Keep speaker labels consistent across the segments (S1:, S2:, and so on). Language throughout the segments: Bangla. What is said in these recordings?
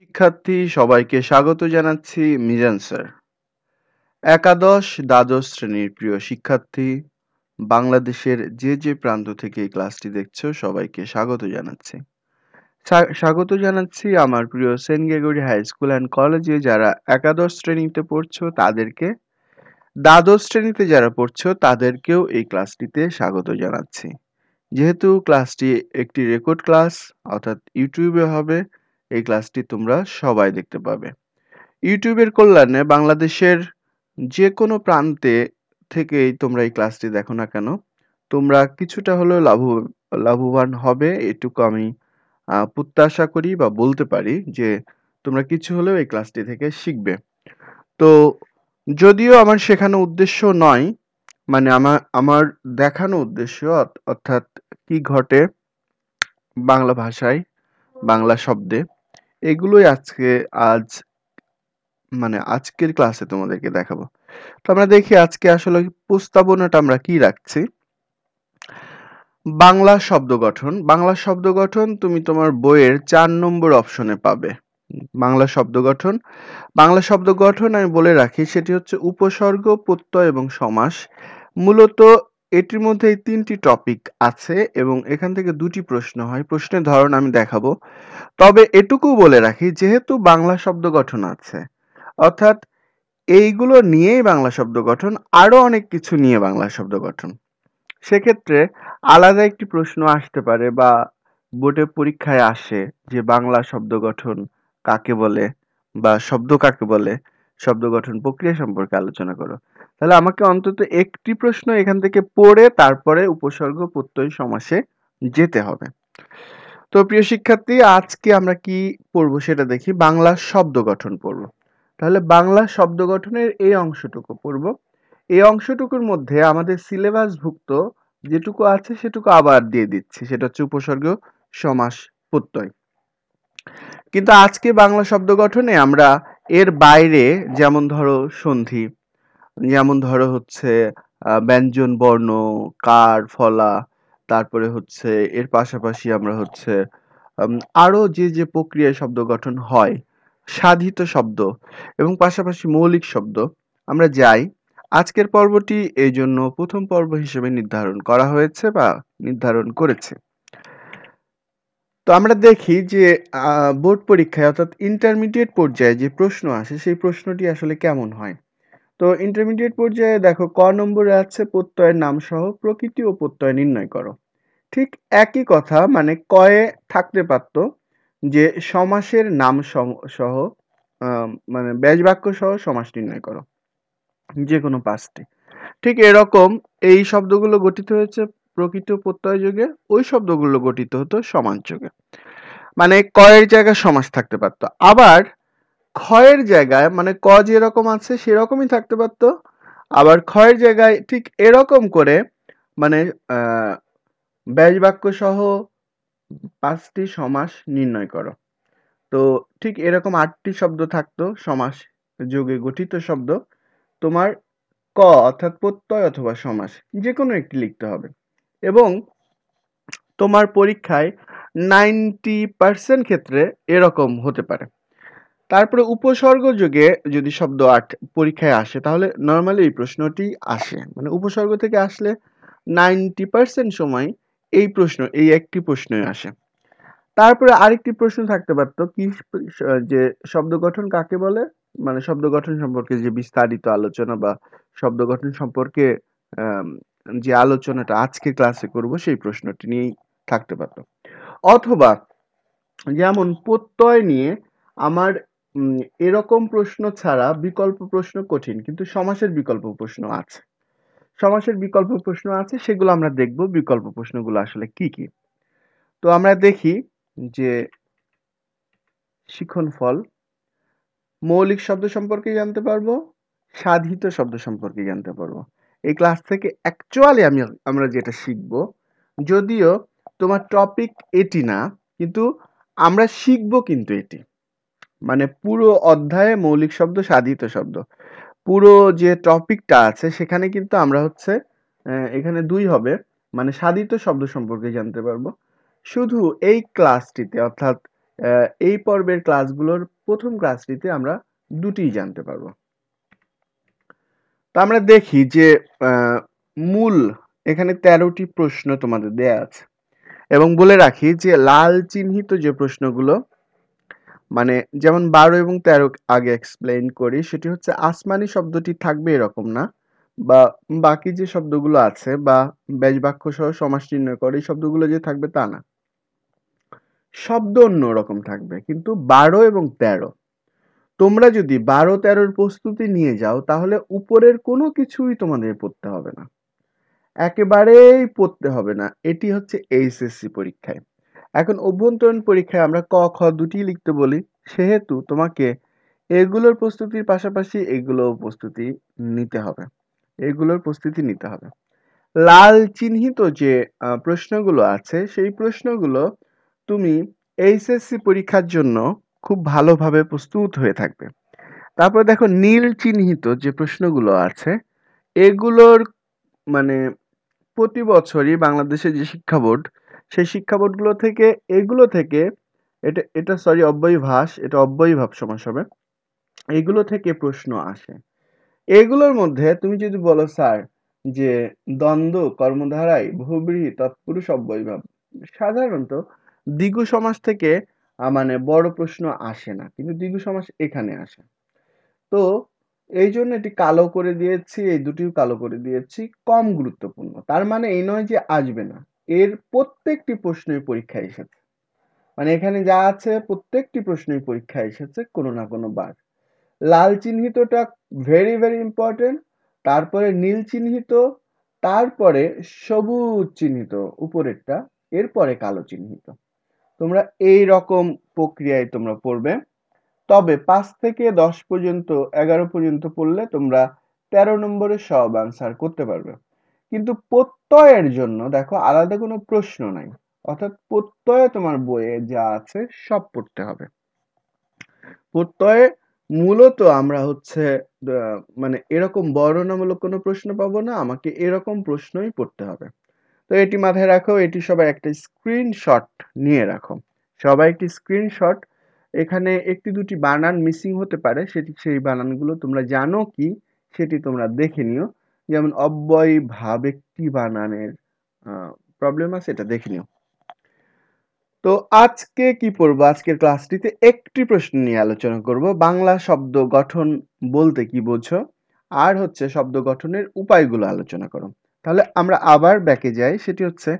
S1: শিক্ষার্থী সবাইকে স্বাগত জানাচ্ছি মিজান স্যার। একাদশ দ্বাদশ শ্রেণীর প্রিয় শিক্ষার্থী, বাংলাদেশের যে প্রান্ত থেকে এই ক্লাসটি দেখছো সবাইকে স্বাগত জানাচ্ছি। স্বাগত জানাচ্ছি আমার প্রিয় Saint Gregory high school and কলেজে যারা একাদশ শ্রেণীতে পড়ছো তাদেরকে, দ্বাদশ শ্রেণীতে যারা পড়ছো তাদেরকেও এই ক্লাসটিতে স্বাগত জানাচ্ছি। যেহেতু ক্লাসটি একটি রেকর্ড ক্লাস অর্থাৎ ইউটিউবে হবে, এই ক্লাসটি তোমরা সবাই দেখতে পাবে। ইউটিউবের কল্যাণে বাংলাদেশের যে কোনো প্রান্তে থেকেই তোমরা এই ক্লাসটি দেখো না কেন, তোমরা কিছুটা হলেও লাভবান হবে, এটুকু আমি প্রত্যাশা করি বা বলতে পারি যে তোমরা কিছু হলেও এই ক্লাসটি থেকে শিখবে। তো যদিও আমার শেখানো উদ্দেশ্য নয়, মানে আমার আমার দেখানো উদ্দেশ্য, অর্থাৎ কি ঘটে বাংলা ভাষায়, বাংলা শব্দে, এগুলোই আজকের ক্লাসে তোমাদেরকে দেখাবো। তো আমরা দেখি আজকে আসলে প্রস্তাবনাটা আমরা কি রাখছি। বাংলা শব্দ গঠন। বাংলা শব্দ গঠন তুমি তোমার বইয়ের 4 নম্বর অপশনে পাবে। বাংলা শব্দ গঠন। বাংলা শব্দ গঠন আমি বলে রাখি, সেটি হচ্ছে উপসর্গ, প্রত্যয় এবং সমাস। মূলত এটির মধ্যে এই 3টি টপিক আছে এবং এখান থেকে 2টি প্রশ্ন হয়। প্রশ্নের ধরন আমি দেখাবো। তবে এটুকু বলে রাখি, যেহেতু বাংলা শব্দ গঠন আছে, অর্থাৎ এইগুলো নিয়েই বাংলা শব্দ গঠন, আরো অনেক কিছু নিয়ে বাংলা শব্দ গঠন। সেক্ষেত্রে আলাদা একটি প্রশ্ন আসতে পারে বা বোর্ডে পরীক্ষায় আসে যে বাংলা শব্দ গঠন কাকে বলে বা শব্দ কাকে বলে, শব্দ গঠন প্রক্রিয়া সম্পর্কে আলোচনা করো। তাহলে আমাকে অন্তত একটি প্রশ্ন এখান থেকে পড়ে তারপরে উপসর্গ, প্রত্যয়, সমাসে যেতে হবে। তো প্রিয় শিক্ষার্থী, আজকে আমরা কি পড়বো সেটা দেখি। বাংলা শব্দ গঠন পড়বো। তাহলে বাংলা শব্দ গঠনের এই অংশটুকু পড়বো। এই অংশটুকুর মধ্যে আমাদের সিলেবাসভুক্ত যেটুকু আছে সেটুকু আবার দিয়ে দিচ্ছি, সেটা হচ্ছে উপসর্গ, সমাস, প্রত্যয়। কিন্তু আজকে বাংলা শব্দ গঠনে আমরা এর বাইরে, যেমন ধরো সন্ধি, যেমন ধরো হচ্ছে ব্যঞ্জন বর্ণ, কার, ফলা, তারপরে হচ্ছে এর পাশাপাশি আমরা হচ্ছে আরো যে প্রক্রিয়ায় শব্দ গঠন হয়, সাধিত শব্দ এবং পাশাপাশি মৌলিক শব্দ আমরা যাই। আজকের পর্বটি এই জন্য প্রথম পর্ব হিসেবে নির্ধারণ করা হয়েছে বা নির্ধারণ করেছে। তো আমরা দেখি যে বোর্ড পরীক্ষায় অর্থাৎ ইন্টারমিডিয়েট পর্যায়ে যে প্রশ্ন আসে সেই প্রশ্নটি আসলে কেমন হয়। তো ইন্টারমিডিয়েট পর্যায়ে দেখো, ক নম্বরে আছে প্রত্যয়ের নাম সহ প্রকৃতি ও প্রত্যয় নির্ণয় করো। ঠিক একই কথা, মানে কয়ে থাকতে পারত যে সমাসের নাম সহ মানে ব্যাস বাক্য সহ সমাস নির্ণয় করো, যে কোনো 5টি। ঠিক এরকম এই শব্দগুলো গঠিত হয়েছে প্রকৃত প্রত্যয় যোগে, ওই শব্দগুলো গঠিত হতো সমাস যোগে। মানে কয়ের জায়গায় সমাস থাকতে পারতো, আবার ক্ষয়ের জায়গায় মানে ক যেরকম আছে সেরকমই থাকতে পারতো, আবার ক্ষয়ের জায়গায় ঠিক এরকম করে মানে ব্যাস বাক্য সহ 5টি সমাস নির্ণয় করো। তো ঠিক এরকম 8টি শব্দ থাকতো সমাস যোগে গঠিত শব্দ। তোমার ক অর্থাৎ প্রত্যয় অথবা সমাস যে কোনো একটি লিখতে হবে এবং তোমার পরীক্ষায় 90% ক্ষেত্রে এরকম হতে পারে। তারপরে উপসর্গ যোগে যদি শব্দ পরীক্ষায় আসে তাহলে নর্মালি এই প্রশ্নটি আসে, মানে উপসর্গ থেকে আসলে 90% সময় এই একটি প্রশ্নই আসে। তারপরে আরেকটি প্রশ্ন থাকতে পারতো কি, যে শব্দ গঠন কাকে বলে, মানে শব্দ গঠন সম্পর্কে যে বিস্তারিত আলোচনা বা শব্দ গঠন সম্পর্কে আম, যে আলোচনাটা আজকে ক্লাসে করব সেই প্রশ্নটি নিয়েই থাকতে পারতো। অথবা যেমন প্রত্যয় নিয়ে আমার এরকম প্রশ্ন ছাড়া বিকল্প প্রশ্ন কঠিন, কিন্তু সমাসের বিকল্প প্রশ্ন আছে। সমাসের বিকল্প প্রশ্ন আছে, সেগুলো আমরা দেখব বিকল্প প্রশ্নগুলো আসলে কি কি। তো আমরা দেখি যে শিখন ফল, মৌলিক শব্দ সম্পর্কে জানতে পারবো, সাধিত শব্দ সম্পর্কে জানতে পারবো। এই ক্লাস থেকে অ্যাকচুয়ালি আমরা যেটা শিখবো, যদিও তোমার টপিক এটি না, কিন্তু আমরা শিখবো কিন্তু এটি, মানে পুরো অধ্যায়ে মৌলিক শব্দ, সাধিত শব্দ, পুরো যে টপিকটা আছে সেখানে কিন্তু আমরা হচ্ছে এখানে 2 হবে, মানে সাধিত শব্দ সম্পর্কে জানতে পারবো। শুধু এই ক্লাসটিতে অর্থাৎ এই পর্বের ক্লাসগুলোর প্রথম ক্লাসটিতে আমরা দুটিই জানতে পারবো। তো আমরা দেখি যে মূল এখানে 13টি প্রশ্ন তোমাদের দেয়া আছে এবং বলে রাখি যে লাল চিহ্নিত যে প্রশ্নগুলো মানে যেমন 12 এবং 13 আগে এক্সপ্লেইন করি, সেটি হচ্ছে আসমানি শব্দটি থাকবে এরকম না, বা বাকি যে শব্দগুলো আছে বা ব্যাস বাক্য সহ সমাস নির্ণয় করে এই শব্দগুলো যে থাকবে তা না, শব্দ অন্য রকম থাকবে। কিন্তু 12 এবং 13 তোমরা যদি 12-13 প্রস্তুতি নিয়ে যাও তাহলে উপরের কোনো কিছুই তোমাদের পড়তে হবে না, একেবারেই পড়তে হবে না। এটি হচ্ছে এইচএসসি পরীক্ষায়। এখন অভ্যন্তরীণ পরীক্ষায় আমরা ক খ দুটি লিখতে বলি, সেহেতু তোমাকে এগুলোর প্রস্তুতির পাশাপাশি এগুলোও প্রস্তুতি নিতে হবে, এগুলোর প্রস্তুতি নিতে হবে। লাল চিহ্নিত যে প্রশ্নগুলো আছে সেই প্রশ্নগুলো তুমি এইচএসসি পরীক্ষার জন্য খুব ভালোভাবে প্রস্তুত হয়ে থাকবে। তারপর দেখো নীল চিহ্নিত যে প্রশ্নগুলো আছে এগুলোর মানে প্রতি বছরই বাংলাদেশের যে শিক্ষা বোর্ড সেই শিক্ষা বোর্ডগুলো থেকে এগুলো থেকে এটা সরি অব্যয়ভাস, এটা অব্যয়ভাব সমাস হবে, এগুলো থেকে প্রশ্ন আসে। এগুলোর মধ্যে তুমি যদি বলো স্যার যে দ্বন্দ্ব কর্মধারায় বহুব্রীহি তৎপুরুষ অব্যয়ভাব, সাধারণত দ্বিগু সমাস থেকে মানে বড় প্রশ্ন আসে না, কিন্তু দ্বিগু সমাস এখানে আসে। তো এই জন্য এটি কালো করে দিয়েছি, এই দুটিও কালো করে দিয়েছি, কম গুরুত্বপূর্ণ। তার মানে এই নয় যে আসবে না, এর প্রত্যেকটি প্রশ্নই পরীক্ষায় এসেছে, মানে এখানে যা আছে প্রত্যেকটি প্রশ্নই পরীক্ষায় এসেছে কোনো না কোনো বার। লাল চিহ্নিতটা ভেরি ভেরি ইম্পর্টেন্ট, তারপরে নীল চিহ্নিত, তারপরে সবুজ চিহ্নিত উপরেরটা, এরপরে কালো চিহ্নিত। তোমরা এই রকম প্রক্রিয়ায় তোমরা পড়বে। তবে 5 থেকে 10 পর্যন্ত 11 পর্যন্ত পড়লে তোমরা 13 নম্বরের সব আনসার করতে পারবে। কিন্তু প্রত্যয়ের জন্য দেখো আলাদা কোনো প্রশ্ন নাই, অর্থাৎ প্রত্যয়ে তোমার বইয়ে যা আছে সব পড়তে হবে। প্রত্যয়ে মূলত আমরা হচ্ছে মানে এরকম বর্ণনামূলক কোনো প্রশ্ন পাবো না, আমাকে এরকম প্রশ্নই পড়তে হবে। তো এটি মাথায় রাখো, এটি সবাই একটা স্ক্রিনশট নিয়ে রাখো, সবাই একটি স্ক্রিনশট। এখানে একটি দুটি বানান মিসিং হতে পারে, সেই বানানগুলো তোমরা জানো কি সেটি তোমরা দেখে নিও। যেমন অব্যয় ভাব একটি বানানের প্রবলেম আছে, এটা দেখে নিও। তো আজকে কি পড়বো, আজকের ক্লাসটিতে একটি প্রশ্ন নিয়ে আলোচনা করব, বাংলা শব্দ গঠন বলতে কি বোঝো, আর হচ্ছে শব্দ গঠনের উপায়গুলো আলোচনা করো। তাহলে আমরা আবার ব্যাকে যাই, সেটি হচ্ছে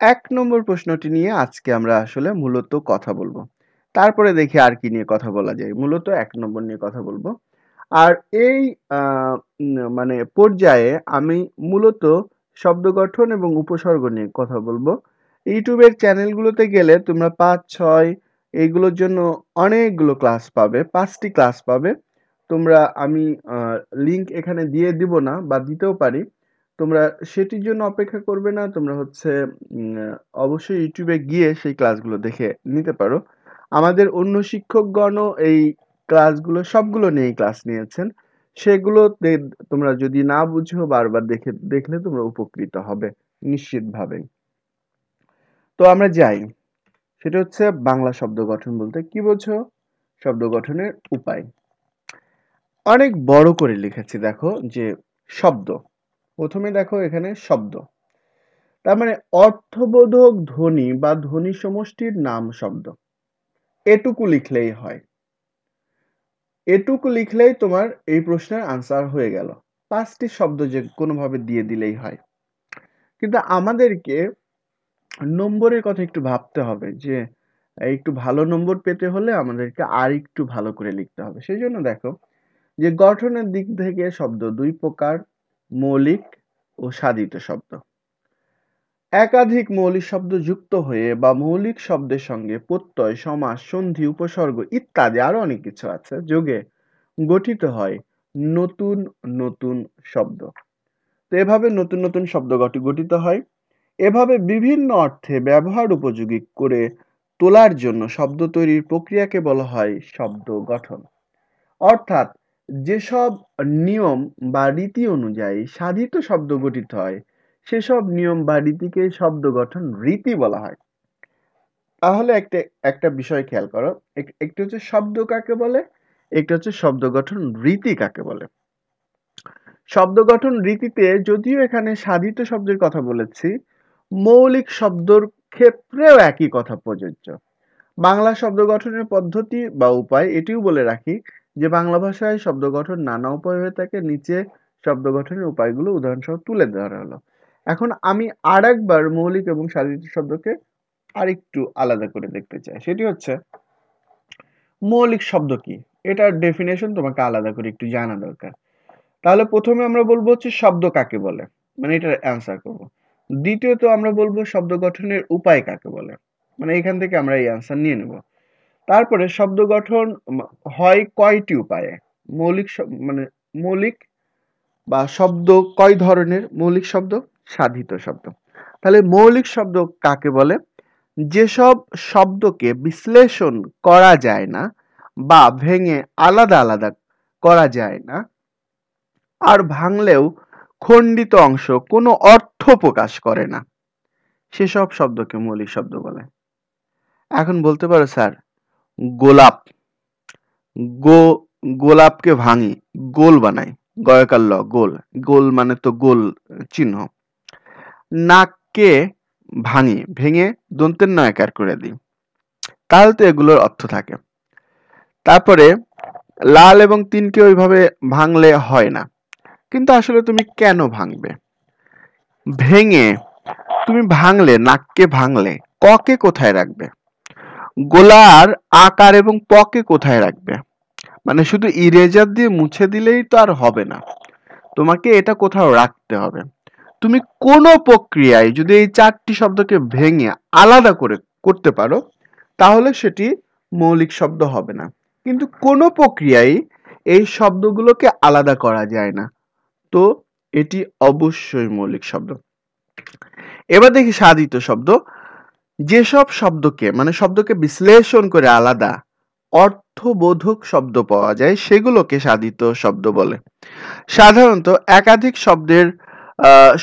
S1: 1 নম্বর প্রশ্নটি নিয়ে আজকে আমরা আসলে মূলত কথা বলবো। তারপরে দেখি আর কি নিয়ে কথা বলা যায়, মূলত 1 নম্বর নিয়ে কথা বলবো। আর এই মানে পর্যায়ে আমি মূলত শব্দ গঠন এবং উপসর্গ নিয়ে কথা বলবো। ইউটিউবের চ্যানেলগুলোতে গেলে তোমরা 5-6 এইগুলোর জন্য অনেকগুলো ক্লাস পাবে, 5টি ক্লাস পাবে তোমরা। আমি লিংক এখানে দিয়ে দিব না, বা দিতেও পারি, তোমরা সেটির জন্য অপেক্ষা করবে না, তোমরা হচ্ছে অবশ্যই ইউটিউবে গিয়ে সেই ক্লাসগুলো দেখে নিতে পারো। আমাদের অন্য শিক্ষকগণও এই ক্লাসগুলো সবগুলো নিয়েই ক্লাস নিয়েছেন, সেগুলো তোমরা যদি না বুঝো বারবার দেখলে তোমরা উপকৃত হবে নিশ্চিতভাবেই। তো আমরা যাই, সেটা হচ্ছে বাংলা শব্দ গঠন বলতে কি বোঝো, শব্দ গঠনের উপায়। অনেক বড় করে লিখেছি দেখো যে শব্দ, প্রথমে দেখো এখানে শব্দ, তার মানে অর্থবোধক ধ্বনি বা ধ্বনি সমষ্টির নাম শব্দ, এটুকু লিখলেই হয়, এটুকু লিখলেই তোমার এই প্রশ্নের আনসার হয়ে গেল। 5টি শব্দ যে কোনোভাবে দিয়ে দিলেই হয়। কিন্তু আমাদেরকে নম্বরের কথা একটু ভাবতে হবে, যে একটু ভালো নম্বর পেতে হলে আমাদেরকে আর একটু ভালো করে লিখতে হবে। সেই জন্য দেখো যে গঠনের দিক থেকে শব্দ 2 প্রকার, মৌলিক ও সাধিত শব্দ। একাধিক মৌলিক শব্দ যুক্ত হয়ে বা মৌলিক শব্দের সঙ্গে প্রত্যয়, সমাস, সন্ধি, উপসর্গ ইত্যাদি আরো অনেক কিছু আছে যোগে গঠিত হয় নতুন নতুন শব্দ। তো এভাবে নতুন নতুন শব্দ গঠিত হয়। এভাবে বিভিন্ন অর্থে ব্যবহার উপযোগী করে তোলার জন্য শব্দ তৈরির প্রক্রিয়াকে বলা হয় শব্দ গঠন। অর্থাৎ যেসব নিয়ম বা রীতি অনুযায়ী সাধিত শব্দ গঠিত হয় সেসব নিয়ম বা রীতিকে শব্দ গঠন রীতি বলা হয়। তাহলে একটা একটা বিষয় খেয়াল করো, একটি হচ্ছে শব্দ কাকে বলে, একটি হচ্ছে শব্দ গঠন রীতি কাকে বলে। শব্দ গঠন রীতিতে যদিও এখানে সাধিত শব্দের কথা বলেছি, মৌলিক শব্দর ক্ষেত্রেও একই কথা প্রযোজ্য। বাংলা শব্দ গঠনের পদ্ধতি বা উপায় এটিও বলে রাখি যে বাংলা ভাষায় শব্দ গঠন নানা উপায় হয়ে থাকে। নিচে শব্দ গঠনের উপায়গুলো উদাহরণসহ তুলে ধরা হলো। এখন আমি আরেকবার মৌলিক এবং সাধিত শব্দকে আরেকটু আলাদা করে দেখতে চাই। সেটি হচ্ছে মৌলিক শব্দ কি, এটার ডেফিনেশন তোমাকে আলাদা করে একটু জানা দরকার। তাহলে প্রথমে আমরা বলবো হচ্ছে শব্দ কাকে বলে, মানে এটার অ্যান্সার করব। দ্বিতীয়ত আমরা বলবো শব্দ গঠনের উপায় কাকে বলে, মানে এখান থেকে আমরা এই অ্যান্সার নিয়ে নেব। তারপরে শব্দ গঠন হয় কয়টি উপায়ে, মানে মৌলিক বা শব্দ কয় ধরনের, মৌলিক শব্দ, সাধিত শব্দ। তাহলে মৌলিক শব্দ কাকে বলে? যেসব শব্দকে বিশ্লেষণ করা যায় না বা ভেঙে আলাদা আলাদা করা যায় না, আর ভাঙলেও খণ্ডিত অংশ কোনো অর্থ প্রকাশ করে না, সেসব শব্দকে মৌলিক শব্দ বলে। এখন বলতে পারো স্যার, গোলাপ, গোলাপকে ভাঙি, গোল বানাই, গয়কার ল, গোল, গোল মানে তো গোল চিহ্ন। নাককে ভাঙি, ভেঙে দন্তের নয়াকার করে দিই, তাহলে তো এগুলোর অর্থ থাকে। তারপরে লাল এবং তিনকে ওইভাবে ভাঙলে হয় না, কিন্তু আসলে তুমি কেন ভাঙবে? ভেঙে তুমি ভাঙলে, নাককে ভাঙলে ককে কোথায় রাখবে? গোলার আকার এবং পকে কোথায় রাখবে? মানে শুধু ইরেজার দিয়ে মুছে দিলেই তো আর হবে না, তোমাকে এটা কোথাও রাখতে হবে। তুমি কোনো প্রক্রিয়ায় যদি এই চারটি শব্দকে ভেঙে আলাদা করে করতে পারো, তাহলে সেটি মৌলিক শব্দ হবে না। কিন্তু কোনো প্রক্রিয়ায় এই শব্দগুলোকে আলাদা করা যায় না, তো এটি অবশ্যই মৌলিক শব্দ। এবার দেখি সাধিত শব্দ। যেসব শব্দকে, মানে শব্দকে বিশ্লেষণ করে আলাদা অর্থবোধক শব্দ পাওয়া যায়, সেগুলোকে সাধিত শব্দ বলে। সাধারণত একাধিক শব্দের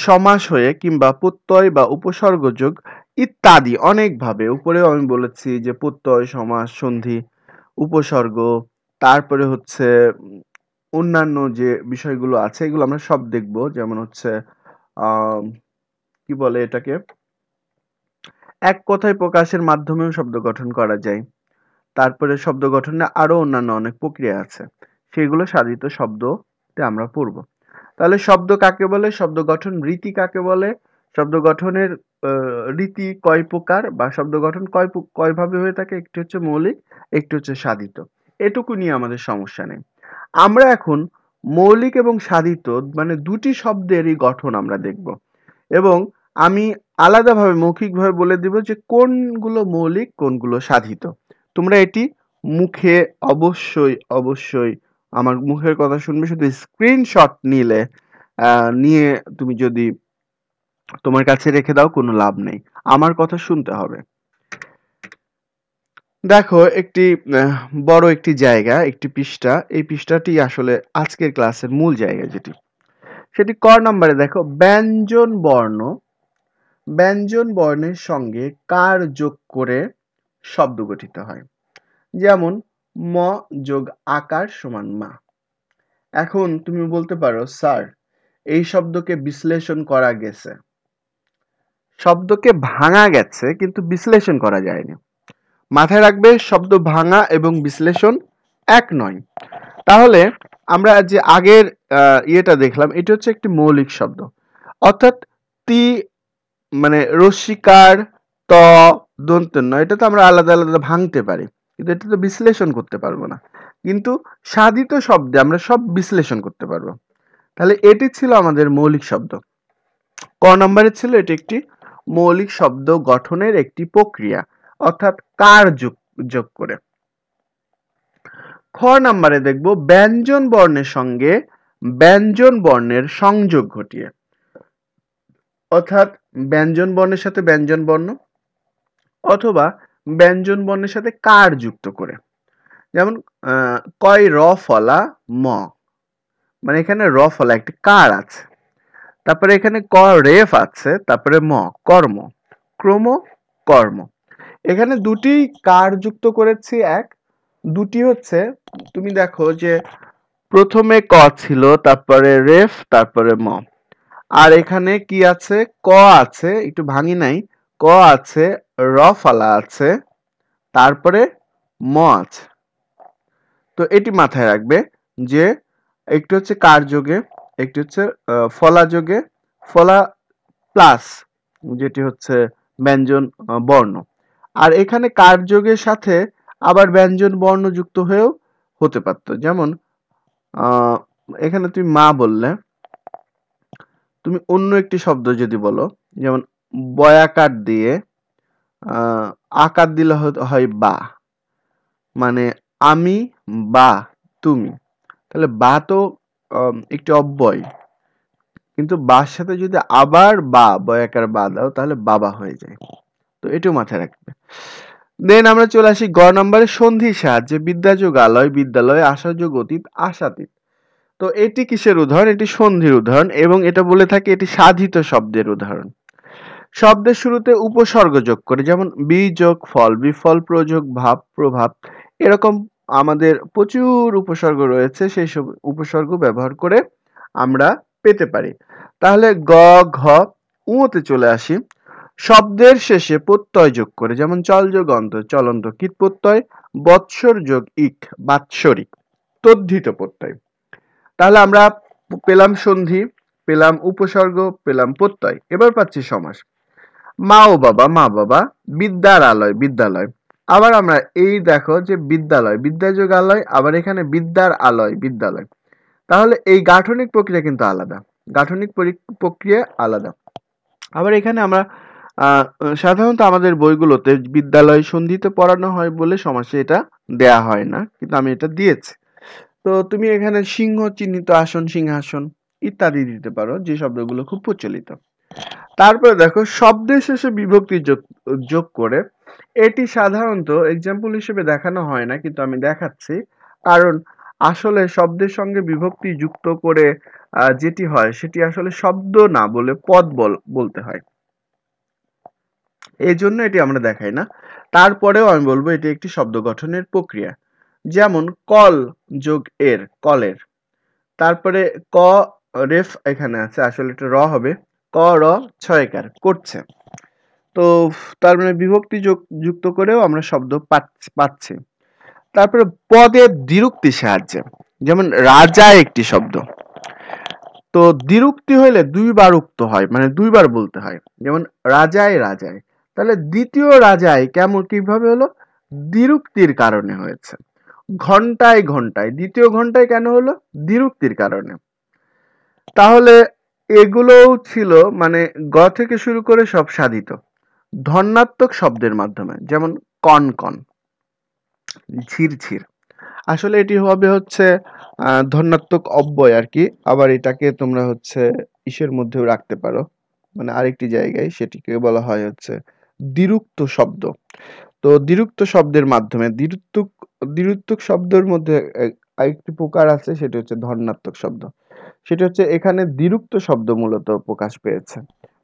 S1: সমাস হয়ে কিংবা প্রত্যয় বা উপসর্গযোগ ইত্যাদি অনেকভাবে, উপরেও আমি বলেছি যে প্রত্যয়, সমাস, সন্ধি, উপসর্গ, তারপরে হচ্ছে অন্যান্য যে বিষয়গুলো আছে এগুলো আমরা সব দেখব। যেমন হচ্ছে কি বলে এটাকে, এক কথায় প্রকাশের মাধ্যমেও শব্দ গঠন করা যায়। তারপরে শব্দ গঠনে আরো অন্যান্য অনেক প্রক্রিয়া আছে, সেগুলো সাধিত শব্দতে আমরা পড়ব। তাহলে শব্দ কাকে বলে, শব্দ গঠন রীতি কাকে বলে, শব্দ গঠনের রীতি কয় প্রকার বা শব্দ গঠন কয় ভাবে হয়ে থাকে, একটি হচ্ছে মৌলিক, একটি হচ্ছে সাধিত। এটুকু নিয়ে আমাদের সমস্যা নেই। আমরা এখন মৌলিক এবং সাধিত মানে দুটি শব্দেরই গঠন আমরা দেখব, এবং আমি আলাদাভাবে মৌখিকভাবে বলে দিব যে কোনগুলো মৌলিক কোনগুলো সাধিত। তোমরা এটি মুখে অবশ্যই অবশ্যই আমার মুখের কথা শুনবে, শুধু স্ক্রিনশট নিয়ে তুমি যদি তোমার কাছে রেখে দাও কোনো লাভ নেই, আমার কথা শুনতে হবে। দেখো একটি বড় একটি জায়গা, একটি পৃষ্ঠা, এই পৃষ্ঠাটি আসলে আজকের ক্লাসের মূল জায়গা, সেটি ক নম্বরে দেখো, ব্যঞ্জন বর্ণের সঙ্গে কার যোগ করে শব্দ গঠিত হয়। যেমন ম যোগ আকার সমান মা। এখন তুমি বলতে পারো স্যার, এই শব্দকে বিশ্লেষণ করা গেছে, শব্দকে ভাঙা গেছে কিন্তু বিশ্লেষণ করা যায়নি। মাথায় রাখবে, শব্দ ভাঙা এবং বিশ্লেষণ এক নয়। তাহলে আমরা যে আগের ইয়েটা দেখলাম, এটা হচ্ছে একটি মৌলিক শব্দ, অর্থাৎ তি মানে রস্বীকার, ত দন্ত নয়, এটা তো আমরা আলাদা আলাদা ভাঙতে পারি, কিন্তু এটা তো বিশ্লেষণ করতে পারবো না। কিন্তু সাধিত শব্দে আমরা সব বিশ্লেষণ করতে পারবো। তাহলে এটি ছিল আমাদের মৌলিক শব্দ। ক নম্বরে ছিল এটি একটি মৌলিক শব্দ গঠনের একটি প্রক্রিয়া, অর্থাৎ কার যোগ করে। খ নম্বরে দেখব ব্যঞ্জন বর্ণের সঙ্গে ব্যঞ্জন বর্ণের সংযোগ ঘটিয়ে, অর্থাৎ ব্যঞ্জন বর্ণের সাথে ব্যঞ্জন বর্ণ অথবা ব্যঞ্জন বর্ণের সাথে কার যুক্ত করে। যেমন কয় র ফলা ম, মানে এখানে র ফলা একটি কার আছে, তারপরে এখানে ক রেফ আছে, তারপরে ম কর্ম, ক্রম কর্ম, এখানে দুটি কার যুক্ত করেছি এক, দুটি হচ্ছে তুমি দেখো যে প্রথমে ক ছিল, তারপরে রেফ, তারপরে ম। আর এখানে কি আছে, ক আছে, একটু ভাঙি নাই, ক আছে, র ফালা আছে, তারপরে ম আছে। তো এটি মাথায় রাখবে যে একটি হচ্ছে কার যোগে, একটি হচ্ছে ফলা যোগে, ফলা প্লাস যেটি হচ্ছে ব্যঞ্জন বর্ণ। আর এখানে কার যোগের সাথে আবার ব্যঞ্জন বর্ণ যুক্ত হয়েও হতে পারতো। যেমন এখানে তুমি মা বললে, তুমি অন্য একটি শব্দ যদি বলো, যেমন বয়াকার দিয়ে আকার দিলে হয় বা, মানে আমি বা তুমি, তাহলে বা তো একটি অব্যয়, কিন্তু বার সাথে যদি আবার বা বয়াকার বা দাও তাহলে বাবা হয়ে যায়। তো এটাও মাথায় রাখবে। দেন আমরা চলে আসি গ নম্বরে, সন্ধির সাহায্যে বিদ্যাযোগ আলয়, বিদ্যালয়, আশাযোগ অতীত, আশাতীত। তো এটি কিসের উদাহরণ? এটি সন্ধির উদাহরণ, এবং এটা বলে থাকে এটি সাধিত শব্দের উদাহরণ। শব্দের শুরুতে উপসর্গ যোগ করে, যেমন বি যোগ ফল, বিফল, প্রযোগ ভাব, প্রভাব, এরকম আমাদের প্রচুর উপসর্গ রয়েছে, সেই সব উপসর্গ ব্যবহার করে আমরা পেতে পারি। তাহলে গ, ঘ, উতে চলে আসি। শব্দের শেষে প্রত্যয় যোগ করে, যেমন চল যোগ অন্ত, চলন্ত, কীট প্রত্যয়, বৎসর যোগ ইক, বাৎসরিক, তদ্ধিত প্রত্যয়। তাহলে আমরা পেলাম সন্ধি, পেলাম উপসর্গ, পেলাম প্রত্যয়, এবার পাচ্ছি সমাস। মা ও বাবা, মা বাবা, বিদ্যার আলয়, বিদ্যালয়। আবার আমরা এই দেখো যে বিদ্যালয়, বিদ্যাযোগ আলয়, আবার এখানে বিদ্যার আলয়, বিদ্যালয়। তাহলে এই গাঠনিক প্রক্রিয়া কিন্তু আলাদা, গাঠনিক প্রক্রিয়া আলাদা। আবার এখানে আমরা সাধারণত আমাদের বইগুলোতে বিদ্যালয় সন্ধিতে পড়ানো হয় বলে সমাসে এটা দেয়া হয় না, কিন্তু আমি এটা দিয়েছি। তো তুমি এখানে সিংহ চিহ্নিত আসন, সিংহাসন ইত্যাদি দিতে পারো, যে শব্দগুলো খুব প্রচলিত। তারপরে দেখো শব্দের শেষে বিভক্তি যোগ করে, এটি সাধারণত এক্সাম্পল হিসেবে দেখানো হয় না, কিন্তু আমি দেখাচ্ছি, কারণ আসলে শব্দের সঙ্গে বিভক্তি যুক্ত করে যেটি হয় সেটি আসলে শব্দ না বলে পদ বলতে হয়, এই জন্য এটি আমরা দেখাই না। তারপরেও আমি বলবো এটি একটি শব্দ গঠনের প্রক্রিয়া। যেমন কল যোগ এর, কলের। তারপরে ক, রেফ এখানে আছে, আসলে এটা র হবে, ক র ছয়কার, করছে। তো তার মানে বিভক্তি যুক্ত করেও আমরা শব্দ পাচ্ছি। তারপরে পদের দ্বিরুক্তি সাহায্যে, যেমন রাজা একটি শব্দ, তো দ্বিরুক্তি হইলে দুইবার উক্ত হয়, মানে দুইবার বলতে হয়, যেমন রাজায়, রাজায়। তাহলে দ্বিতীয় রাজায় কেমন কিভাবে হলো? দ্বিরুক্তির কারণে হয়েছে। ঘন্টায়, ঘন্টায়, দ্বিতীয় ঘন্টায় কেন হলো? দ্বিরুক্তির কারণে। তাহলে এগুলোও ছিল, মানে গ থেকে শুরু করে সব সাধিত ধন্যাত্মক শব্দের মাধ্যমে, যেমন কন কন, ঝিরঝির। আসলে এটি হবে হচ্ছে ধন্যাত্মক অব্যয় আর কি। আবার এটাকে তোমরা হচ্ছে ইসের মধ্যেও রাখতে পারো, মানে আরেকটি জায়গায়, সেটিকে বলা হয় হচ্ছে দ্বিরুক্ত শব্দ। তো দ্বিরুক্ত শব্দের মাধ্যমে, দ্বিরুক্তক শব্দের মধ্যে আরেকটি প্রকার আছে, সেটি হচ্ছে ধন্যাত্মক শব্দ। সেটা হচ্ছে এখানে দ্বিরুক্ত শব্দ মূলত প্রকাশ পেয়েছে,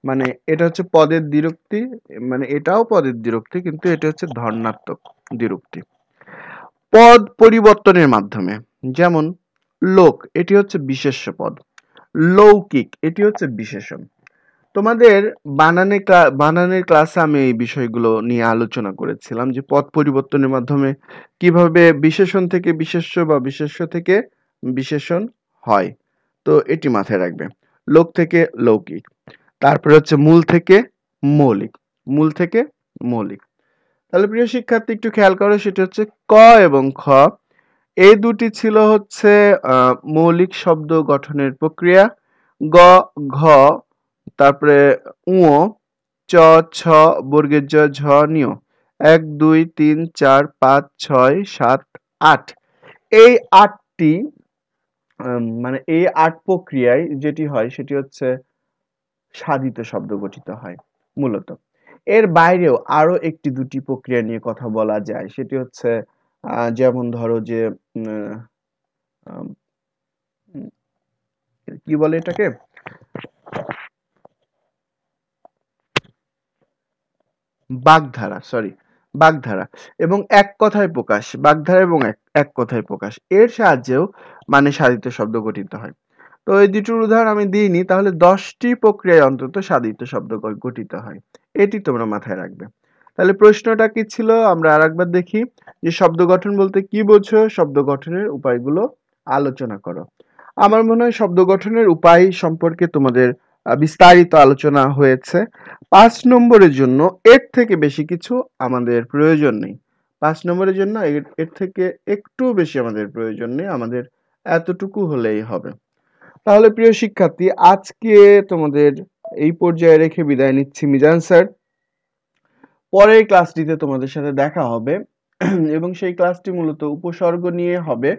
S1: মানে এটা হচ্ছে পদের দ্বিরুক্তি, মানে এটাও পদের দ্বিরুক্তি, কিন্তু এটা হচ্ছে ধন্যাত্মক দ্বিরুক্তি। পদ পরিবর্তনের মাধ্যমে, যেমন লোক, এটি হচ্ছে বিশেষ্য পদ, লৌকিক এটি হচ্ছে বিশেষণ। তোমাদের বানানের ক্লাসে আমি এই বিষয়গুলো নিয়ে আলোচনা করেছিলাম, যে পদ পরিবর্তনের মাধ্যমে কিভাবে বিশেষণ থেকে বিশেষ্য বা বিশেষ্য থেকে বিশেষণ হয়। তো এটি মাথায় রাখবে, লোক থেকে লৌকিক। তারপরে হচ্ছে মূল থেকে মৌলিক, মূল থেকে মৌলিক। তাহলে প্রিয় শিক্ষার্থী একটু খেয়াল করো, সেটা হচ্ছে ক এবং খ, এই দুটি ছিল হচ্ছে মৌলিক শব্দ গঠনের প্রক্রিয়া। গ, ঘ, তারপরে উ, চ, ছ, বর্গের জ, ঝ, নিয়, 1 2 3 4 5 6 7 8, এই 8টি মানে এই 8 প্রক্রিয়ায় যেটি হয় সেটি হচ্ছে সাধিত শব্দ গঠিত হয় মূলত। এর বাইরেও আরো একটি দুটি প্রক্রিয়া নিয়ে কথা বলা যায়, সেটি হচ্ছে যেমন ধরো যে আম, উম, কি বলে এটাকে, বাগধারা, সরি, বাগধারা এবং এক কথায় প্রকাশ, বাগধারা এবং এক কথায় প্রকাশ এর সাহায্যেও মানে সাধিত শব্দ গঠিত হয়। তো এই দুটোর উদাহরণ আমি দিইনি, তাহলে 10টি প্রক্রিয়ায় অন্তত সাধিত শব্দ গঠিত হয়, এটি তোমরা মাথায় রাখবে। তাহলে প্রশ্নটা কি ছিল আমরা আরেকবার দেখি, যে শব্দ গঠন বলতে কি বোঝো, শব্দ গঠনের উপায়গুলো আলোচনা করো। আমার মনে হয় শব্দ গঠনের উপায় সম্পর্কে তোমাদের বিস্তারিত আলোচনা হয়েছে। 5 নম্বরের জন্য এর থেকে বেশি কিছু আমাদের প্রয়োজন নেই। 5 নম্বরের জন্য এর থেকে একটু বেশি আমাদের প্রয়োজন নেই, আমাদের এতটুকু হলেই হবে। তাহলে প্রিয় শিক্ষার্থী, আজকে তোমাদের এই পর্যায়ে রেখে বিদায় নিচ্ছি মিজান স্যার। পরের ক্লাসটিতে তোমাদের সাথে দেখা হবে এবং সেই ক্লাসটি মূলত উপসর্গ নিয়ে হবে।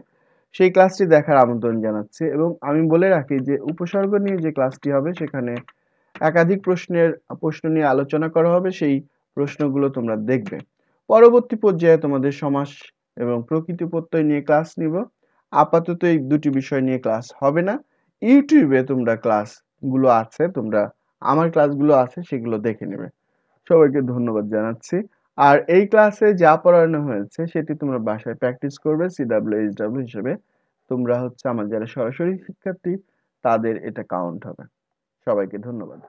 S1: সেই ক্লাসটি দেখার আমন্ত্রণ জানাচ্ছি এবং আমি বলে রাখি যে উপসর্গ নিয়ে যে ক্লাসটি হবে সেখানে একাধিক প্রশ্ন নিয়ে আলোচনা করা হবে, সেই প্রশ্নগুলো তোমরা দেখবে। পরবর্তী পর্যায়ে তোমাদের সমাস এবং প্রকৃতি প্রত্যয় নিয়ে ক্লাস নিব। আপাতত এই দুটি বিষয় নিয়ে ক্লাস হবে না। ইউটিউবে তোমরা ক্লাসগুলো আছে, তোমরা আমার ক্লাসগুলো আছে, সেগুলো দেখে নেবে। সবাইকে ধন্যবাদ জানাচ্ছি। আর এই ক্লাসে যা পড়ানো হয়েছে সেটি তোমরা বাসায় প্র্যাকটিস করবে CWHW হিসেবে। তোমরা হচ্ছে আমার যারা সরাসরি শিক্ষার্থী তাদের এটা কাউন্ট হবে। সবাইকে ধন্যবাদ।